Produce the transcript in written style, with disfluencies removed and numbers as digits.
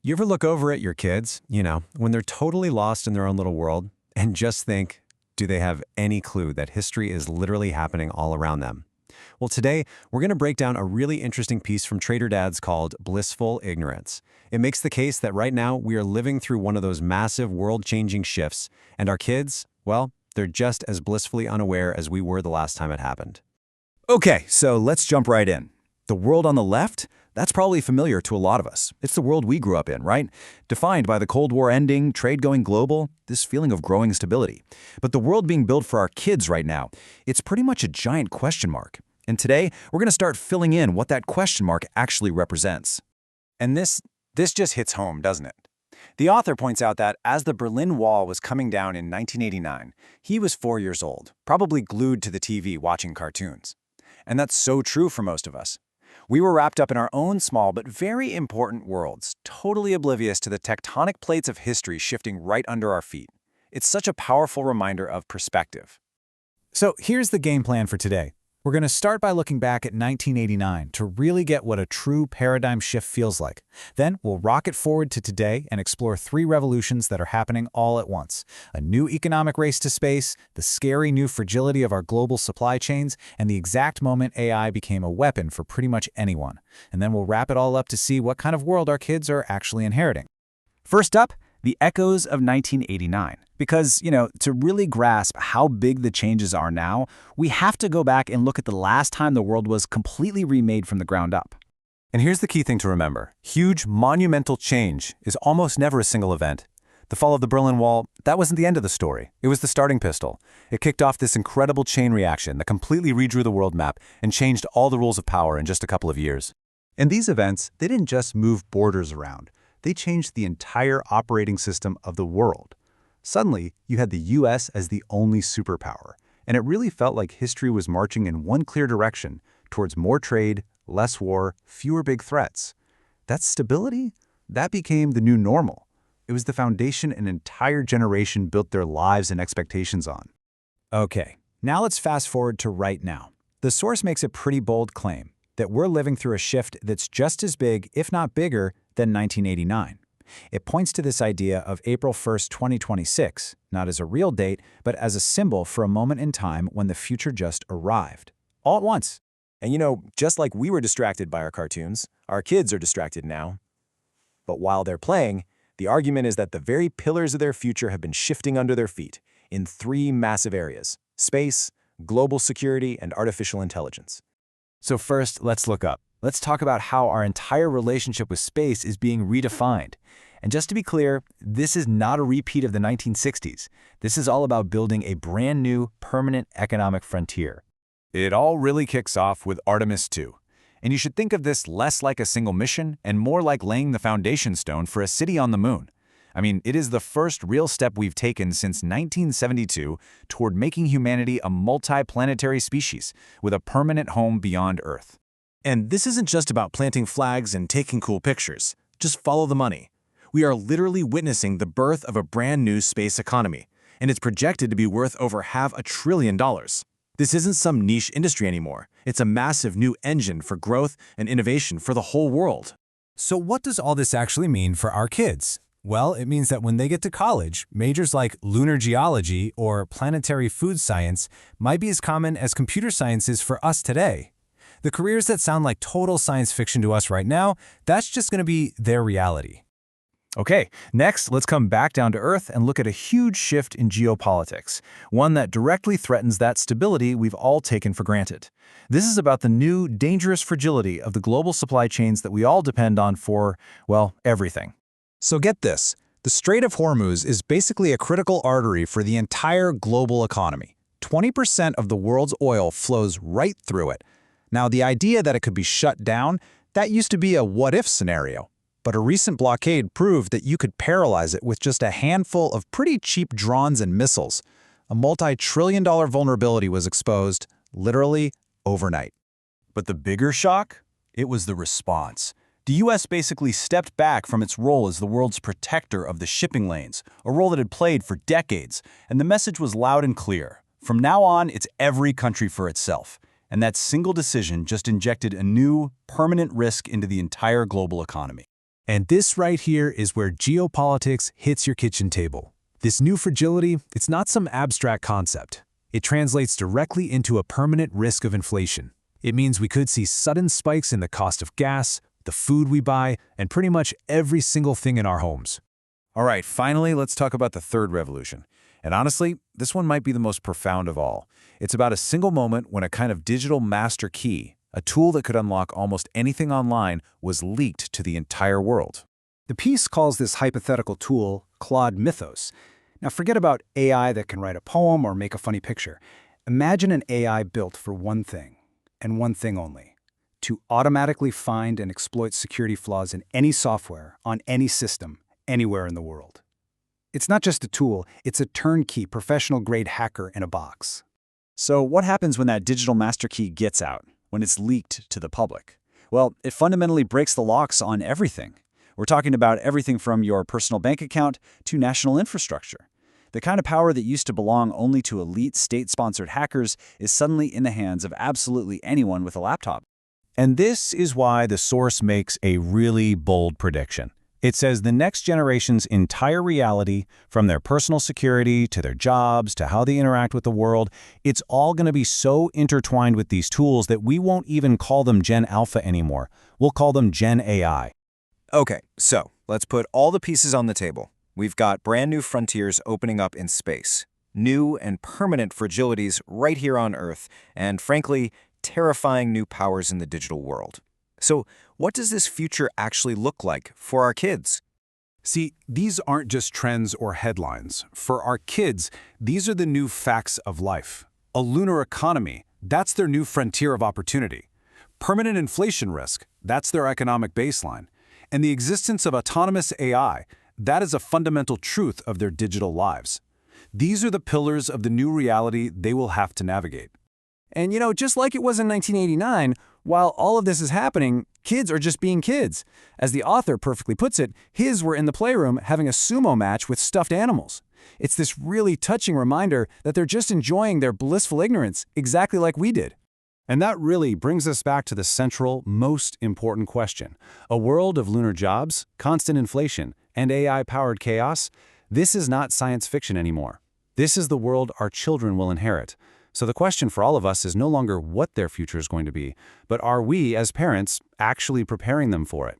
You ever look over at your kids, when they're totally lost in their own little world, and just think, do they have any clue that history is literally happening all around them? Well, today, we're going to break down a really interesting piece from Trader Dad's called Blissful Ignorance. It makes the case that right now we are living through one of those massive world-changing shifts, and our kids, well, they're just as blissfully unaware as we were the last time it happened. Okay, so let's jump right in. The world on the left? That's probably familiar to a lot of us. It's the world we grew up in, right? Defined by the Cold War ending, trade going global, this feeling of growing stability. But the world being built for our kids right now, it's pretty much a giant question mark. And today, we're going to start filling in what that question mark actually represents. And this just hits home, doesn't it? The author points out that as the Berlin Wall was coming down in 1989, he was 4 years old, probably glued to the TV watching cartoons. And that's so true for most of us. We were wrapped up in our own small but very important worlds, totally oblivious to the tectonic plates of history shifting right under our feet. It's such a powerful reminder of perspective. So here's the game plan for today. We're going to start by looking back at 1989 to really get what a true paradigm shift feels like. Then we'll rocket forward to today and explore 3 revolutions that are happening all at once. A new economic race to space, the scary new fragility of our global supply chains, and the exact moment AI became a weapon for pretty much anyone. And then we'll wrap it all up to see what kind of world our kids are actually inheriting. First up, the echoes of 1989. Because, to really grasp how big the changes are now, we have to go back and look at the last time the world was completely remade from the ground up. And here's the key thing to remember. Huge, monumental change is almost never a single event. The fall of the Berlin Wall, that wasn't the end of the story. It was the starting pistol. It kicked off this incredible chain reaction that completely redrew the world map and changed all the rules of power in just a couple of years. And these events, they didn't just move borders around. They changed the entire operating system of the world. Suddenly, you had the US as the only superpower, and it really felt like history was marching in one clear direction towards more trade, less war, fewer big threats. That stability, that became the new normal. It was the foundation an entire generation built their lives and expectations on. Okay, now let's fast forward to right now. The source makes a pretty bold claim that we're living through a shift that's just as big, if not bigger, than 1989. It points to this idea of April 1st, 2026, not as a real date, but as a symbol for a moment in time when the future just arrived. All at once. And just like we were distracted by our cartoons, our kids are distracted now. But while they're playing, the argument is that the very pillars of their future have been shifting under their feet in 3 massive areas: space, global security, and artificial intelligence. So first, let's look up. Let's talk about how our entire relationship with space is being redefined. And just to be clear, this is not a repeat of the 1960s. This is all about building a brand new, permanent economic frontier. It all really kicks off with Artemis II. And you should think of this less like a single mission and more like laying the foundation stone for a city on the moon. I mean, it is the first real step we've taken since 1972 toward making humanity a multi-planetary species with a permanent home beyond Earth. And this isn't just about planting flags and taking cool pictures. Just follow the money. We are literally witnessing the birth of a brand new space economy, and it's projected to be worth over $500 billion. This isn't some niche industry anymore. It's a massive new engine for growth and innovation for the whole world. So what does all this actually mean for our kids? Well, it means that when they get to college, majors like lunar geology or planetary food science might be as common as computer science is for us today. The careers that sound like total science fiction to us right now, that's just going to be their reality. Okay, next, let's come back down to Earth and look at a huge shift in geopolitics, one that directly threatens that stability we've all taken for granted. This is about the new, dangerous fragility of the global supply chains that we all depend on for, well, everything. So get this, the Strait of Hormuz is basically a critical artery for the entire global economy. 20% of the world's oil flows right through it. Now, the idea that it could be shut down, that used to be a what-if scenario. But a recent blockade proved that you could paralyze it with just a handful of pretty cheap drones and missiles. A multi-trillion-dollar vulnerability was exposed, literally, overnight. But the bigger shock? It was the response. The U.S. basically stepped back from its role as the world's protector of the shipping lanes, a role it had played for decades, and the message was loud and clear. From now on, it's every country for itself. And that single decision just injected a new, permanent risk into the entire global economy. And this right here is where geopolitics hits your kitchen table. This new fragility, it's not some abstract concept. It translates directly into a permanent risk of inflation. It means we could see sudden spikes in the cost of gas, the food we buy, and pretty much every single thing in our homes. All right, finally, let's talk about the third revolution. And honestly, this one might be the most profound of all. It's about a single moment when a kind of digital master key, a tool that could unlock almost anything online, was leaked to the entire world. The piece calls this hypothetical tool Claude Mythos. Now forget about AI that can write a poem or make a funny picture. Imagine an AI built for one thing, and one thing only: to automatically find and exploit security flaws in any software, on any system, anywhere in the world. It's not just a tool, it's a turnkey, professional-grade hacker in a box. So what happens when that digital master key gets out, when it's leaked to the public? Well, it fundamentally breaks the locks on everything. We're talking about everything from your personal bank account to national infrastructure. The kind of power that used to belong only to elite state-sponsored hackers is suddenly in the hands of absolutely anyone with a laptop. And this is why the source makes a really bold prediction. It says the next generation's entire reality, from their personal security to their jobs to how they interact with the world, it's all going to be so intertwined with these tools that we won't even call them Gen Alpha anymore. We'll call them Gen AI. Okay, so let's put all the pieces on the table. We've got brand new frontiers opening up in space, new and permanent fragilities right here on Earth, and frankly, terrifying new powers in the digital world. So what does this future actually look like for our kids? See, these aren't just trends or headlines. For our kids, these are the new facts of life. A lunar economy, that's their new frontier of opportunity. Permanent inflation risk, that's their economic baseline. And the existence of autonomous AI, that is a fundamental truth of their digital lives. These are the pillars of the new reality they will have to navigate. And just like it was in 1989, while all of this is happening, kids are just being kids. As the author perfectly puts it, his were in the playroom having a sumo match with stuffed animals. It's this really touching reminder that they're just enjoying their blissful ignorance exactly like we did. And that really brings us back to the central, most important question. A world of lunar jobs, constant inflation, and AI-powered chaos? This is not science fiction anymore. This is the world our children will inherit. So the question for all of us is no longer what their future is going to be, but are we, as parents, actually preparing them for it?